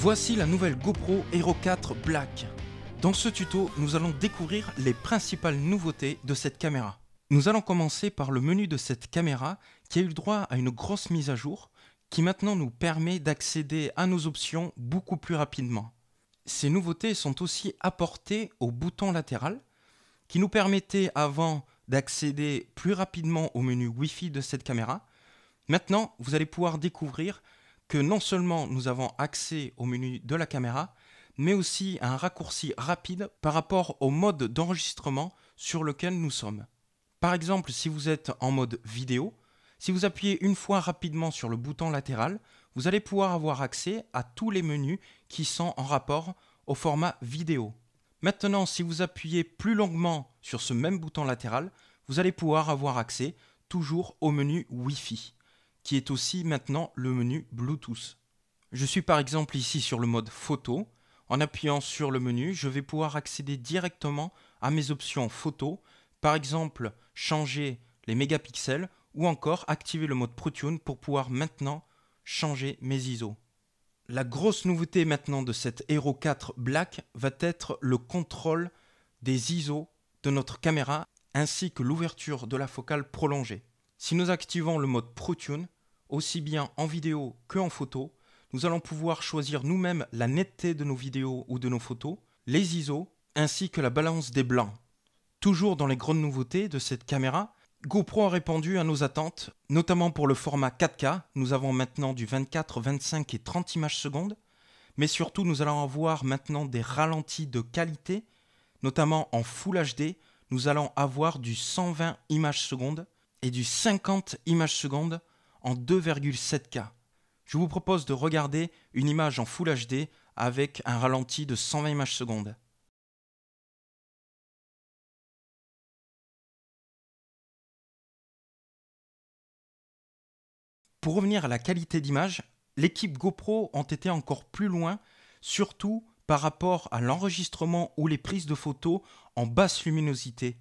Voici la nouvelle GoPro Hero 4 Black. Dans ce tuto, nous allons découvrir les principales nouveautés de cette caméra. Nous allons commencer par le menu de cette caméra qui a eu le droit à une grosse mise à jour qui maintenant nous permet d'accéder à nos options beaucoup plus rapidement. Ces nouveautés sont aussi apportées au bouton latéral qui nous permettait avant d'accéder plus rapidement au menu Wi-Fi de cette caméra. Maintenant, vous allez pouvoir découvrir que non seulement nous avons accès au menu de la caméra, mais aussi à un raccourci rapide par rapport au mode d'enregistrement sur lequel nous sommes. Par exemple, si vous êtes en mode vidéo, si vous appuyez une fois rapidement sur le bouton latéral, vous allez pouvoir avoir accès à tous les menus qui sont en rapport au format vidéo. Maintenant, si vous appuyez plus longuement sur ce même bouton latéral, vous allez pouvoir avoir accès toujours au menu Wi-Fi, qui est aussi maintenant le menu Bluetooth. Je suis par exemple ici sur le mode photo. En appuyant sur le menu, je vais pouvoir accéder directement à mes options photo, par exemple changer les mégapixels ou encore activer le mode ProTune pour pouvoir maintenant changer mes ISO. La grosse nouveauté maintenant de cette Hero 4 Black va être le contrôle des ISO de notre caméra ainsi que l'ouverture de la focale prolongée. Si nous activons le mode ProTune, aussi bien en vidéo qu'en photo, nous allons pouvoir choisir nous-mêmes la netteté de nos vidéos ou de nos photos, les ISO, ainsi que la balance des blancs. Toujours dans les grandes nouveautés de cette caméra, GoPro a répondu à nos attentes, notamment pour le format 4K. Nous avons maintenant du 24, 25 et 30 images secondes, mais surtout nous allons avoir maintenant des ralentis de qualité, notamment en Full HD, nous allons avoir du 120 images secondes et du 50 images secondes en 2,7K. Je vous propose de regarder une image en Full HD avec un ralenti de 120 images secondes. Pour revenir à la qualité d'image, l'équipe GoPro ont été encore plus loin, surtout par rapport à l'enregistrement ou les prises de photos en basse luminosité.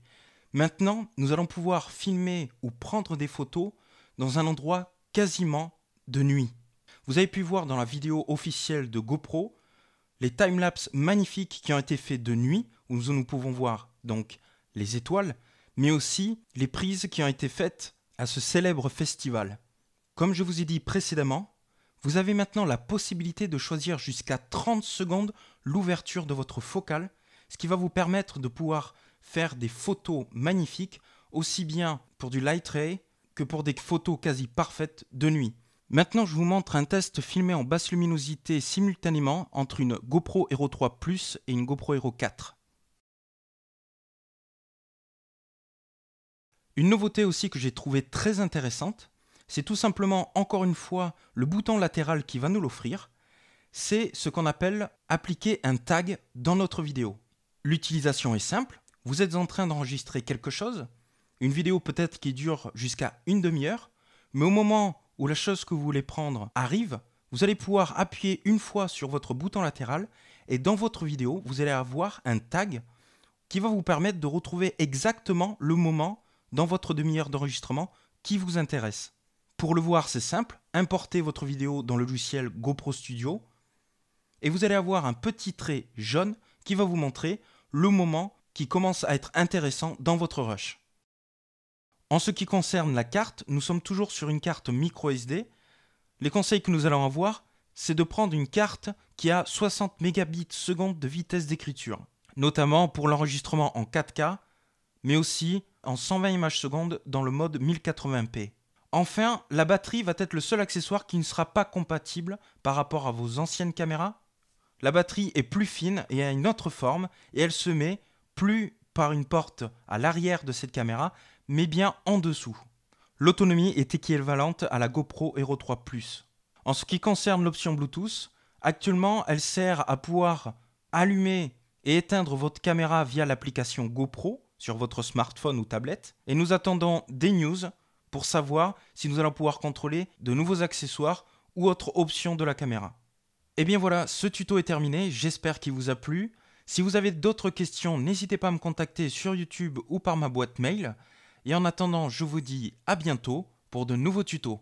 Maintenant, nous allons pouvoir filmer ou prendre des photos dans un endroit quasiment de nuit. Vous avez pu voir dans la vidéo officielle de GoPro les timelapses magnifiques qui ont été faits de nuit, où nous pouvons voir donc les étoiles, mais aussi les prises qui ont été faites à ce célèbre festival. Comme je vous ai dit précédemment, vous avez maintenant la possibilité de choisir jusqu'à 30 secondes l'ouverture de votre focale, ce qui va vous permettre de pouvoir faire des photos magnifiques, aussi bien pour du light ray que pour des photos quasi parfaites de nuit. Maintenant, je vous montre un test filmé en basse luminosité simultanément entre une GoPro Hero 3 Plus et une GoPro Hero 4. Une nouveauté aussi que j'ai trouvé très intéressante, c'est tout simplement encore une fois le bouton latéral qui va nous l'offrir. C'est ce qu'on appelle appliquer un tag dans notre vidéo. L'utilisation est simple, vous êtes en train d'enregistrer quelque chose, une vidéo peut-être qui dure jusqu'à une demi-heure, mais au moment où la chose que vous voulez prendre arrive, vous allez pouvoir appuyer une fois sur votre bouton latéral et dans votre vidéo, vous allez avoir un tag qui va vous permettre de retrouver exactement le moment dans votre demi-heure d'enregistrement qui vous intéresse. Pour le voir, c'est simple, importez votre vidéo dans le logiciel GoPro Studio et vous allez avoir un petit trait jaune qui va vous montrer le moment qui commence à être intéressant dans votre rush. En ce qui concerne la carte, nous sommes toujours sur une carte micro SD. Les conseils que nous allons avoir, c'est de prendre une carte qui a 60 mégabits seconde de vitesse d'écriture, notamment pour l'enregistrement en 4K, mais aussi en 120 images secondes dans le mode 1080p. Enfin, la batterie va être le seul accessoire qui ne sera pas compatible par rapport à vos anciennes caméras. La batterie est plus fine et a une autre forme et elle se met plus par une porte à l'arrière de cette caméra, mais bien en dessous. L'autonomie est équivalente à la GoPro Hero 3 Plus. En ce qui concerne l'option Bluetooth, actuellement elle sert à pouvoir allumer et éteindre votre caméra via l'application GoPro sur votre smartphone ou tablette. Et nous attendons des news pour savoir si nous allons pouvoir contrôler de nouveaux accessoires ou autres options de la caméra. Et bien voilà, ce tuto est terminé, j'espère qu'il vous a plu. Si vous avez d'autres questions, n'hésitez pas à me contacter sur YouTube ou par ma boîte mail. Et en attendant, je vous dis à bientôt pour de nouveaux tutos.